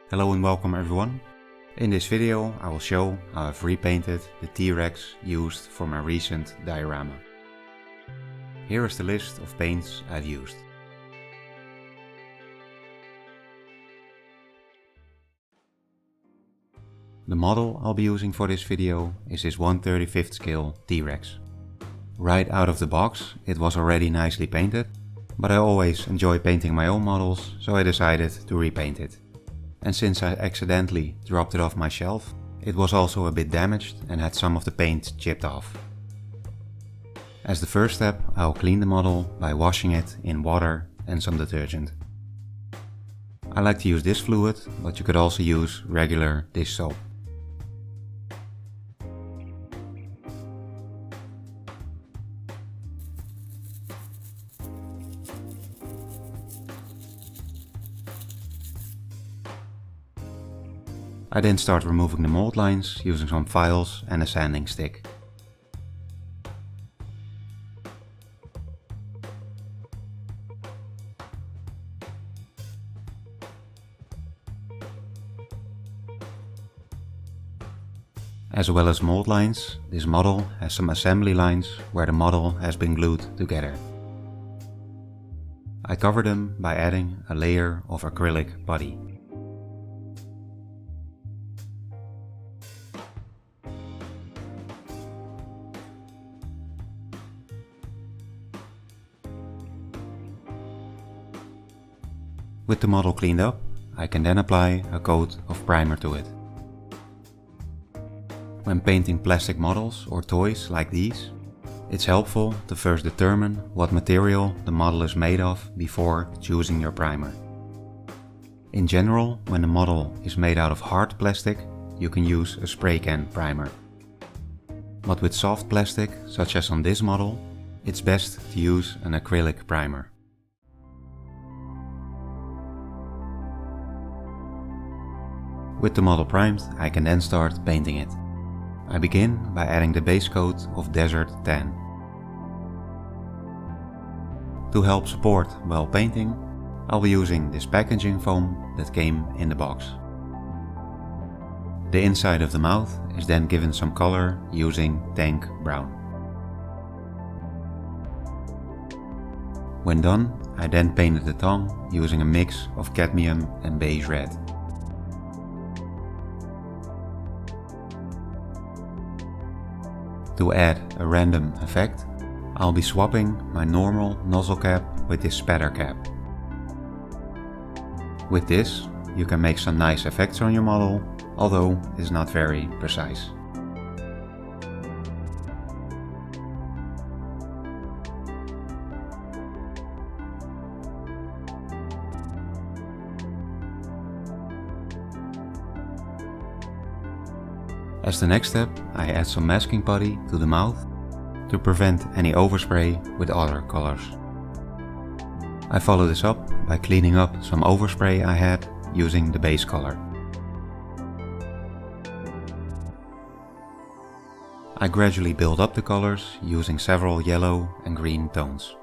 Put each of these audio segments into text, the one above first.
Hello and welcome everyone. In this video I will show how I've repainted the T-Rex used for my recent diorama. Here is the list of paints I've used. The model I'll be using for this video is this 1/35th scale T-Rex. Right out of the box it was already nicely painted, but I always enjoy painting my own models, so I decided to repaint it. And since I accidentally dropped it off my shelf, it was also a bit damaged and had some of the paint chipped off. As the first step, I'll clean the model by washing it in water and some detergent. I like to use this fluid, but you could also use regular dish soap. I then start removing the mold lines using some files and a sanding stick. As well as mold lines, this model has some assembly lines where the model has been glued together. I cover them by adding a layer of acrylic putty. With the model cleaned up, I can then apply a coat of primer to it. When painting plastic models or toys like these, it's helpful to first determine what material the model is made of before choosing your primer. In general, when the model is made out of hard plastic, you can use a spray can primer. But with soft plastic, such as on this model, it's best to use an acrylic primer. With the model primed, I can then start painting it. I begin by adding the base coat of Desert Tan. To help support while painting, I'll be using this packaging foam that came in the box. The inside of the mouth is then given some color using Tank Brown. When done, I then painted the tongue using a mix of cadmium and beige red. To add a random effect, I'll be swapping my normal nozzle cap with this spatter cap. With this, you can make some nice effects on your model, although it's not very precise. As the next step, I add some masking putty to the mouth to prevent any overspray with other colors. I follow this up by cleaning up some overspray I had using the base color. I gradually build up the colors using several yellow and green tones.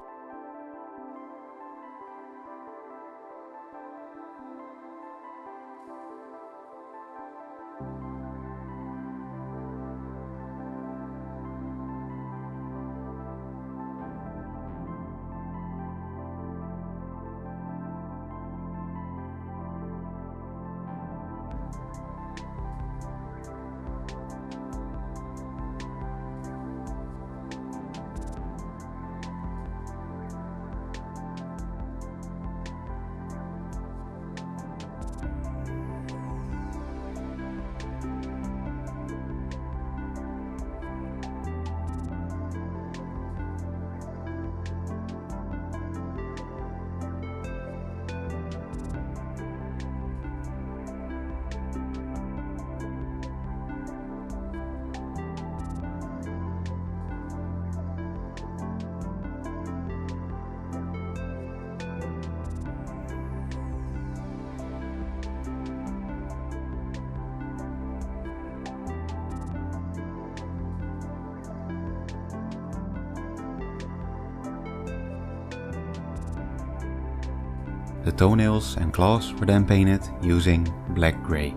The toenails and claws were then painted using black grey.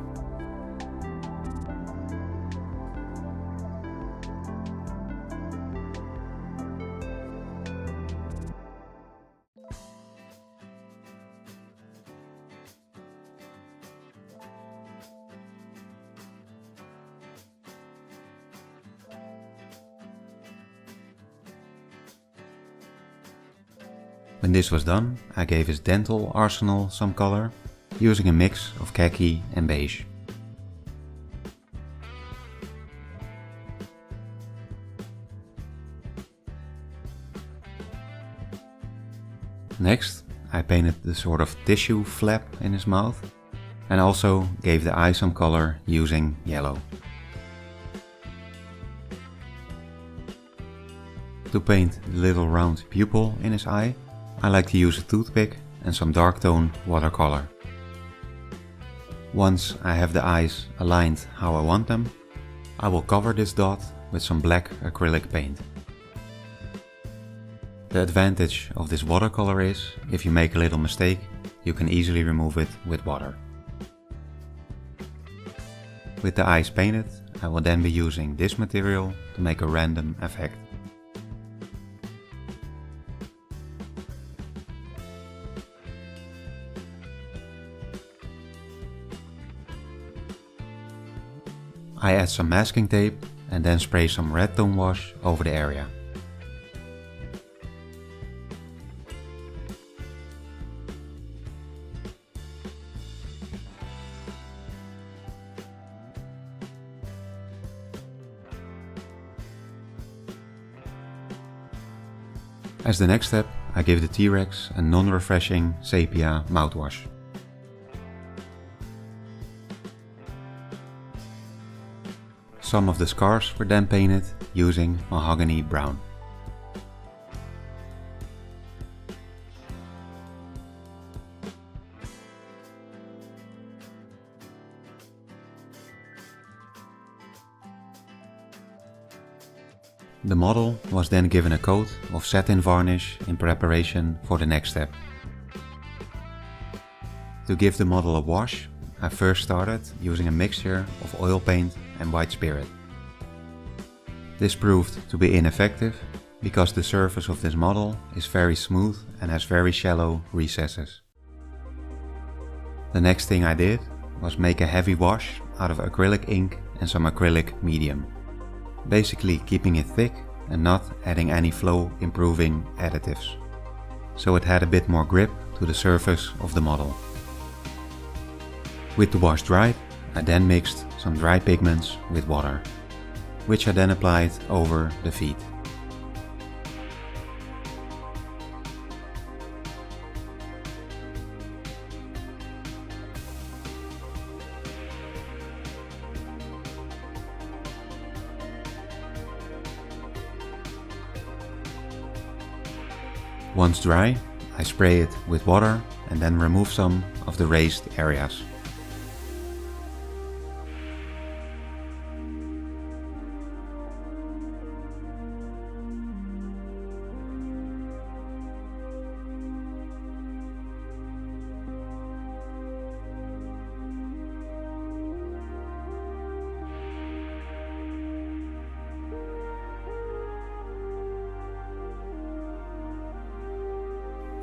When this was done, I gave his dental arsenal some color, using a mix of khaki and beige. Next, I painted the sort of tissue flap in his mouth, and also gave the eye some color using yellow. To paint the little round pupil in his eye, I like to use a toothpick and some dark tone watercolor. Once I have the eyes aligned how I want them, I will cover this dot with some black acrylic paint. The advantage of this watercolor is, if you make a little mistake, you can easily remove it with water. With the eyes painted, I will then be using this material to make a random effect. I add some masking tape and then spray some red tone wash over the area. As the next step, I give the T-Rex a non-refreshing sepia mouthwash. Some of the scars were then painted using mahogany brown. The model was then given a coat of satin varnish in preparation for the next step. To give the model a wash, I first started using a mixture of oil paint and white spirit. This proved to be ineffective because the surface of this model is very smooth and has very shallow recesses. The next thing I did was make a heavy wash out of acrylic ink and some acrylic medium, basically keeping it thick and not adding any flow improving additives, so it had a bit more grip to the surface of the model. With the wash dried, I then mixed some dry pigments with water, which I then applied over the feet. Once dry, I spray it with water and then remove some of the raised areas.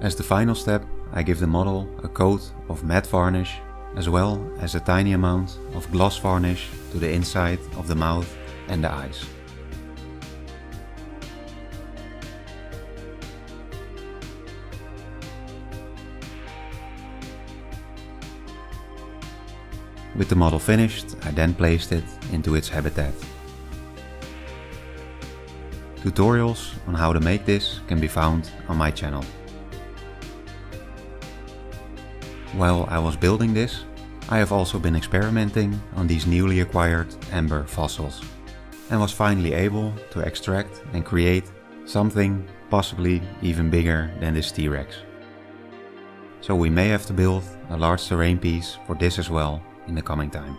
As the final step, I give the model a coat of matte varnish as well as a tiny amount of gloss varnish to the inside of the mouth and the eyes. With the model finished, I then placed it into its habitat. Tutorials on how to make this can be found on my channel. While I was building this, I have also been experimenting on these newly acquired amber fossils, and was finally able to extract and create something possibly even bigger than this T-Rex. So we may have to build a large terrain piece for this as well in the coming time.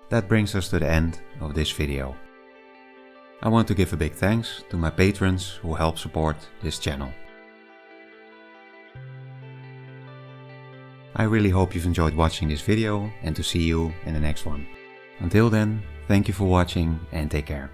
That brings us to the end of this video. I want to give a big thanks to my patrons who help support this channel. I really hope you've enjoyed watching this video and to see you in the next one. Until then, thank you for watching and take care.